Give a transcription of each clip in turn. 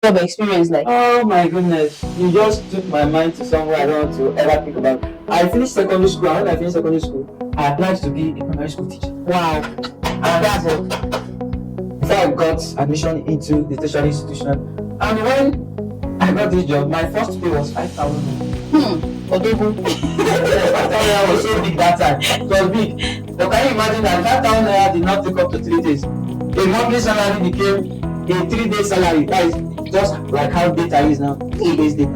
job experience like? Oh my goodness, you just took my mind to somewhere I don't want to ever think about. I finished secondary school, and when I finished secondary school, I applied to be a primary school teacher. Wow. And before I got admission into the tertiary institution, and when I got this job, my first pay was 5,000. Odogu. 5,000 was so big that time. It was big. But can you imagine that 5,000 naira did not take up to 3 days? A monthly salary became a 3-day salary. That is just like how data is now. 3 days data.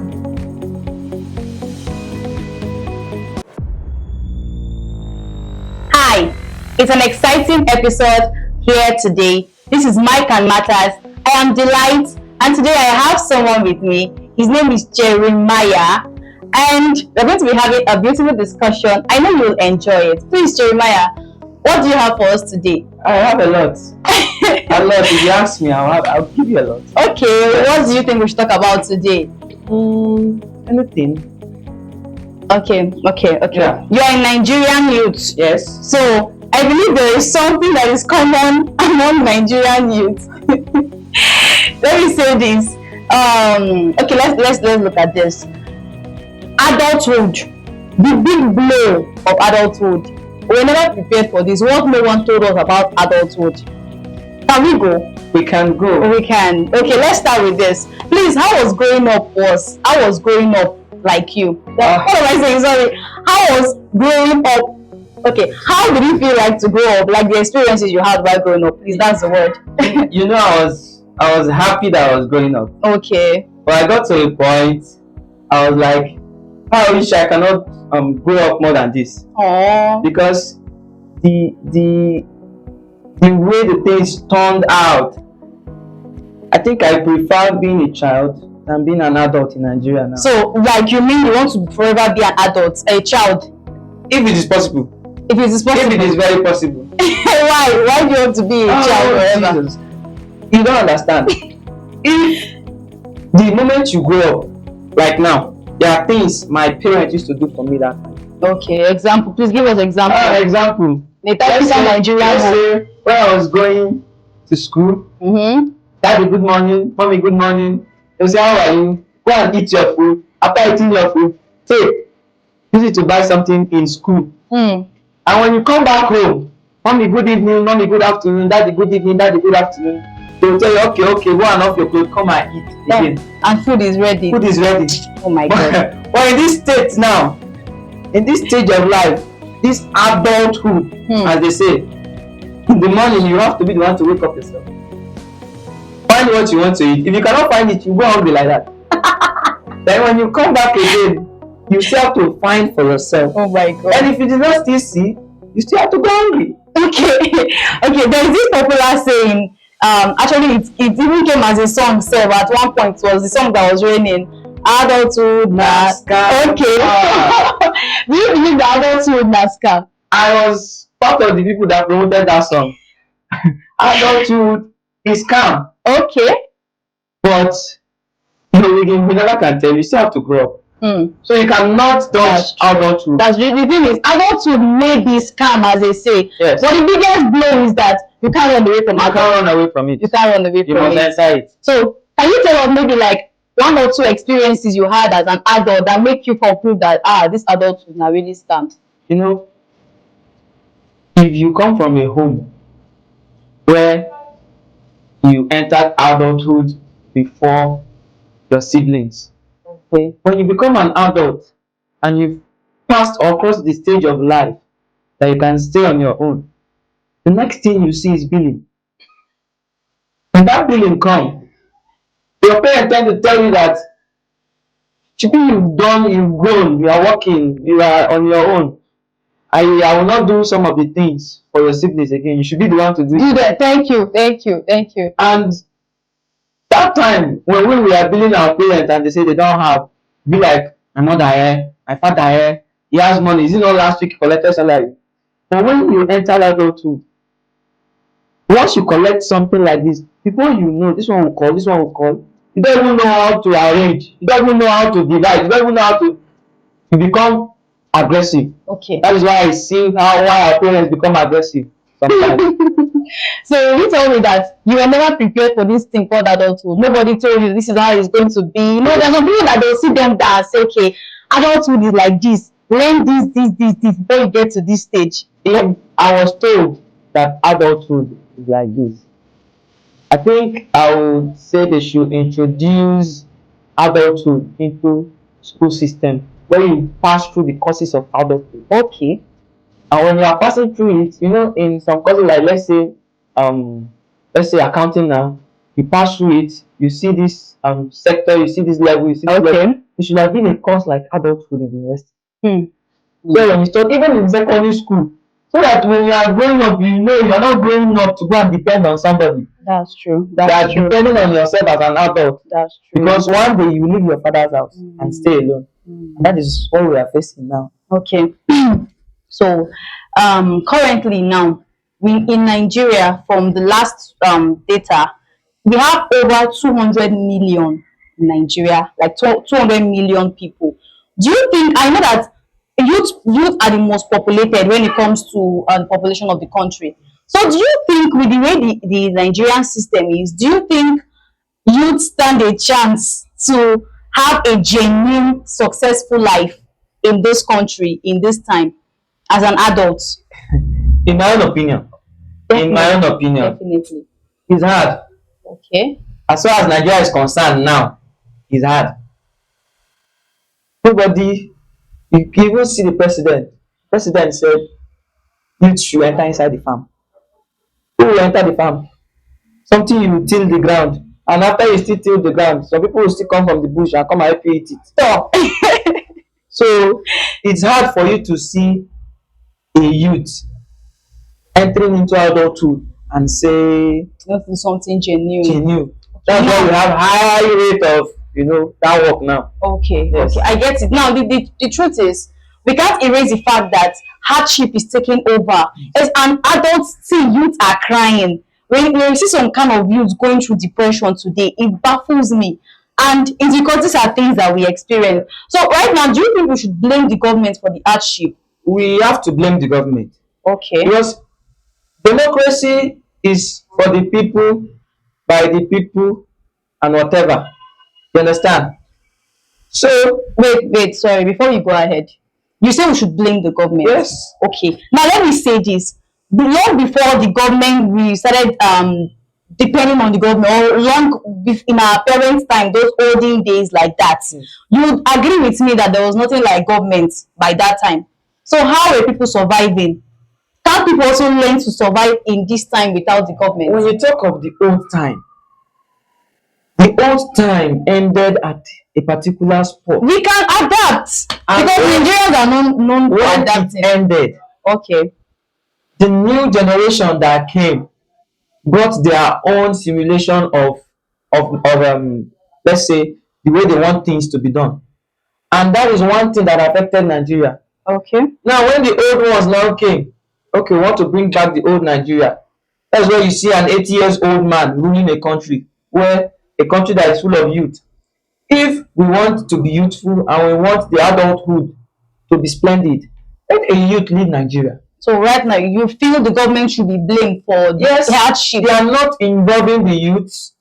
Hi, it's an exciting episode here today. This is Mike and Matters. I am Delight, and today I have someone with me. His name is Jeremiah, and we're going to be having a beautiful discussion. I know you'll enjoy it. Please, Jeremiah, what do you have for us today? I have a lot. A lot. If you ask me, I'll give you a lot. Okay, what do you think we should talk about today? Anything. Okay. Yeah. You are a Nigerian youth. Yes. So I believe there is something that is common among Nigerian youth. Let me say this. Okay, let's look at this. Adulthood, the big blow of adulthood. We were never prepared for this. What no one told us about adulthood. Can we go? We can go. We can. Okay, let's start with this. Please, how was growing up like you? What am I saying? Sorry. How was growing up? Okay, how did you feel like to grow up? Like the experiences you had while growing up? Please, that's the word. You know, I was happy that I was growing up. Okay. But I got to a point, I was like, I wish I cannot grow up more than this. Oh. Because the way the things turned out, I think I prefer being a child than being an adult in Nigeria now. So, like, you mean you want to forever be an adult, a child? If it is possible. If it is possible. If it is very possible. Why? Why do you want to be a child forever? Jesus. You don't understand. If the moment you grow up, like now, there are things my parents used to do for me that time. Okay, example. Please give us example. Example. The typical Nigerian Let's say when I was going to school, Daddy, good morning, mommy, good morning. They'll say, how are you? Go and eat your food. After eating your food, say, use it to buy something in school. And when you come back home, mommy, good evening, mommy, good afternoon, daddy, good evening, daddy, good afternoon. They will tell you, okay, go and off your clothes, come and eat again. And food is ready. Food is ready. Oh my God. But in this state now, in this stage of life, this adulthood, as they say, in the morning you have to be the one to wake up yourself. Find what you want to eat. If you cannot find it, you go hungry like that. Then when you come back again, you still have to find for yourself. Oh my God. And if you did not still see, you still have to go hungry. Okay, there is this popular saying, actually it even came as a song, so at one point it was the song that was raining. Adulthood NASCAR. Okay. Do you believe the adulthood NASCAR? I was part of the people that promoted that song. Adulthood is calm. Okay. But you know, we never can tell. You still have to grow up. So you cannot dodge adulthood. That's the thing is, adulthood may be scam, as they say. Yes. But the biggest blow is that you can't run away from it. You can't run away from it. You can't run away from it. You must enter it. So can you tell us maybe like one or two experiences you had as an adult that make you conclude that this adulthood now really scam? You know, if you come from a home where you entered adulthood before your siblings, okay, when you become an adult and you've passed or crossed the stage of life that you can stay on your own, the next thing you see is billing. When that billing comes, your parents tend to tell you that you've done, you've grown, you are working, you are on your own. I will not do some of the things for your siblings again. You should be the one to do that. Thank you. And that time when we were billing our parents and they say they don't have, be like, my mother here, my father here, he has money. Is it not last week he collected salary? But when you enter adulthood, once you collect something like this, before you know, this one will call, this one will call. You don't even know how to arrange. You don't even know how to divide. You don't even know how to. You become aggressive. Okay. That is why I see why our parents become aggressive sometimes. So you tell me that you were never prepared for this thing called adulthood. Nobody told you this is how it's going to be. You know, there's some people that they'll sit them down and say, okay, adulthood is like this. Learn this before you get to this stage. If I was told that adulthood is like this, I think I would say they should introduce adulthood into school system where you pass through the courses of adulthood. Okay. And when you are passing through it, you know, in some courses like let's say accounting now, you pass through it, you see this sector, you see this level, you see this level. You should have been a course like adulthood in the university. Hmm. So when you start even in secondary school, so that when you are growing up, you know you are not growing up to go and depend on somebody. That's true. You are That's true. depending on yourself as an adult. That's true. Because one day you leave your father's house and stay alone. And that is what we are facing now. Okay. So currently now in Nigeria, from the last data, we have over 200 million in Nigeria, like 200 million people. Do you think, I know that youth are the most populated when it comes to the population of the country. So do you think with the way the Nigerian system is, do you think youth stand a chance to have a genuine, successful life in this country, in this time, as an adult? In my own opinion, Definitely. it's hard. Okay. As far as Nigeria is concerned now, it's hard. Nobody, you even see the president. President said youth should enter inside the farm. Who will enter the farm? Something you will till the ground. And after you still till the ground, some people will still come from the bush and come and help you eat it. Stop. So it's hard for you to see a youth entering into adulthood and say Let's do something genuine. genuine. That's why we have high rate of that work now. Okay, Yes. okay, I get it. Now, the truth is, we can't erase the fact that hardship is taking over. As an adult, see youth are crying. When you see some kind of youth going through depression today, it baffles me. And it's because these are things that we experience. So right now, do you think we should blame the government for the hardship? We have to blame the government. Okay. Because democracy is for the people, by the people, and whatever. You understand? So Wait, sorry, before you go ahead. You say we should blame the government. yes. Okay. Now let me say this. Long before the government, we started depending on the government, or in our parents' time, those olden days like that. You would agree with me that there was nothing like government by that time. So how are people surviving? Can't people also learn to survive in this time without the government? When you talk of the old time ended at a particular spot. We can adapt And because Nigerians are known for when adapting. it ended, Okay. the new generation that came brought their own simulation of let's say the way they want things to be done. And that is one thing that affected Nigeria. Okay. Now, when the old ones now came, okay, we want to bring back the old Nigeria. That's where you see an 80 years old man ruling a country, where a country that is full of youth. If we want to be youthful and we want the adulthood to be splendid, let a youth lead Nigeria. So right now, you feel the government should be blamed for the hardship? They are not involving the youths.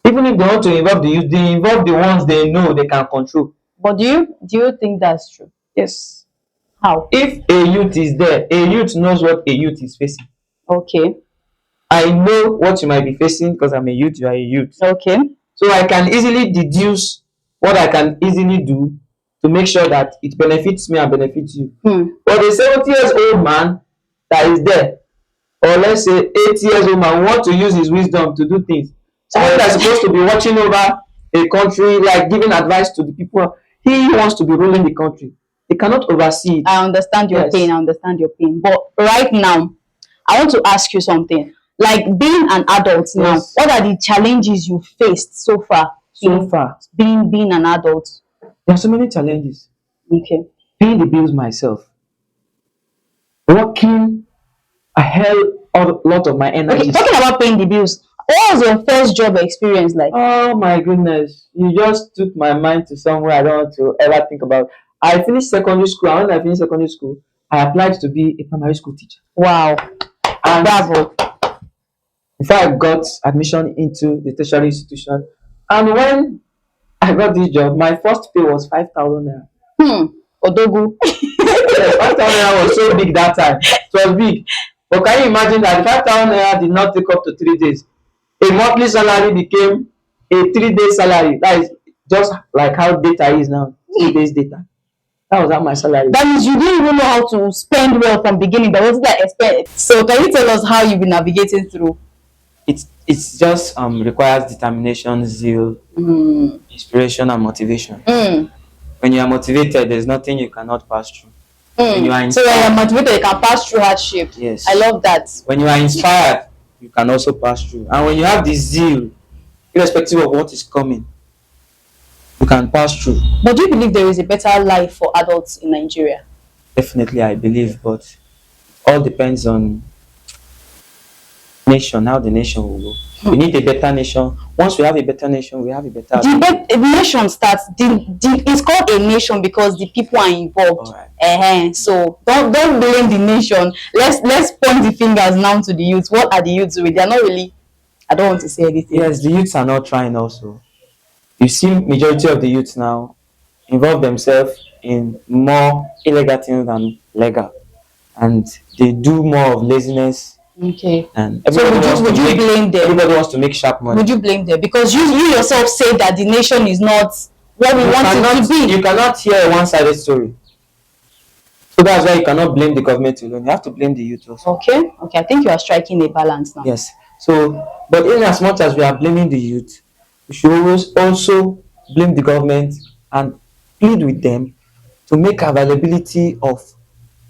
Even if they want to involve the youth, they involve the ones they know they can control. But do you think that's true? Yes. How? If a youth is there, a youth knows what a youth is facing. Okay. I know what you might be facing because I'm a youth, you are a youth. Okay. So I can easily deduce what I can easily do to make sure that it benefits me and benefits you. But a 70 years old man that is there, or let's say 80 years old man, want to use his wisdom to do things. Someone that's supposed to be watching over a country, like giving advice to the people, he wants to be ruling the country. He cannot oversee it. I understand your pain. I understand your pain. But right now, I want to ask you something. Like being an adult now, what are the challenges you faced so far? Being an adult. There are so many challenges. Okay. Paying the bills myself. Working a lot of my energy. Okay, talking about paying the bills, what was your first job experience like? Oh my goodness. You just took my mind to somewhere I don't want to ever think about. I finished secondary school, and when I finished secondary school, I applied to be a primary school teacher. Wow. And bravo. before I got admission into the tertiary institution. And when I got this job, my first pay was 5,000 naira. Odogu. Yes, 5,000 naira was so big that time. It was big. But can you imagine that the 5,000 naira did not take up to 3 days? A monthly salary became a 3 day salary. That is just like how data is now. 3 days data. That was how my salary. That means you didn't even know how to spend well from beginning. There wasn't that expect. So can you tell us how you've been navigating through? It's just requires determination, zeal, inspiration, and motivation. When you are motivated, there's nothing you cannot pass through. When you are So when you're motivated, you can pass through hardship. Yes. I love that. When you are inspired, you can also pass through. And when you have the zeal, irrespective of what is coming, you can pass through. But do you believe there is a better life for adults in Nigeria? Definitely, I believe, but all depends on nation, how the nation will go. We need a better nation. Once we have a better nation, we have a better. The nation starts. It's called a nation because the people are involved. Right. So don't blame the nation. Let's point the fingers now to the youth. What are the youths doing? They are not really. I don't want to say anything. Yes, the youths are not trying. Also, you see, majority of the youths now involve themselves in more illegal things than legal, and they do more of laziness. Okay. And so would you blame them? Everybody wants to make sharp money. Would you blame them? Because you yourself say that the nation is not what we want it to be. You cannot hear a one-sided story. So that's why you cannot blame the government alone. You have to blame the youth also. Okay. I think you are striking a balance now. Yes. So, but in as much as we are blaming the youth, we should always also blame the government and plead with them to make availability of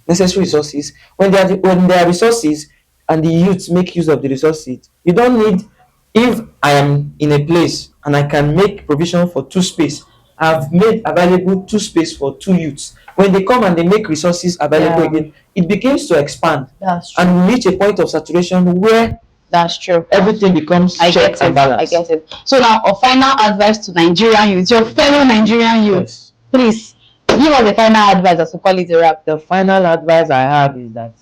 necessary resources. When there are resources and the youth make use of the resources, you don't need. If I am in a place and I can make provision for 2 space, I've made available 2 space for 2 youths. When they come and they make resources available again, it begins to expand. That's true. And we reach a point of saturation where that's true. Everything becomes check and balance. I get it. So now, a final advice to Nigerian youth, your fellow Nigerian youth. Yes. Please give us a final advice as we call it a wrap. The final advice I have is that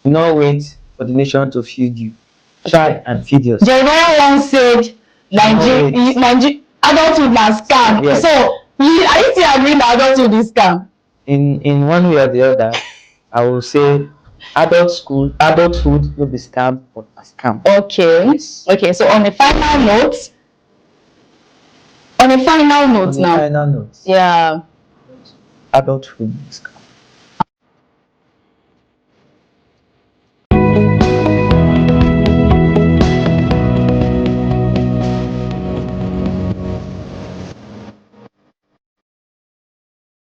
do not wait for the nation to feed you. Try and feed yourself. Jeremiah once said, adulthood is scam. Yes. So, are you still agreeing that adulthood is scam? In one way or the other, I will say adulthood will be scam but a scam. Okay. Yes. Okay, so on a final note, yeah. Adulthood is scam.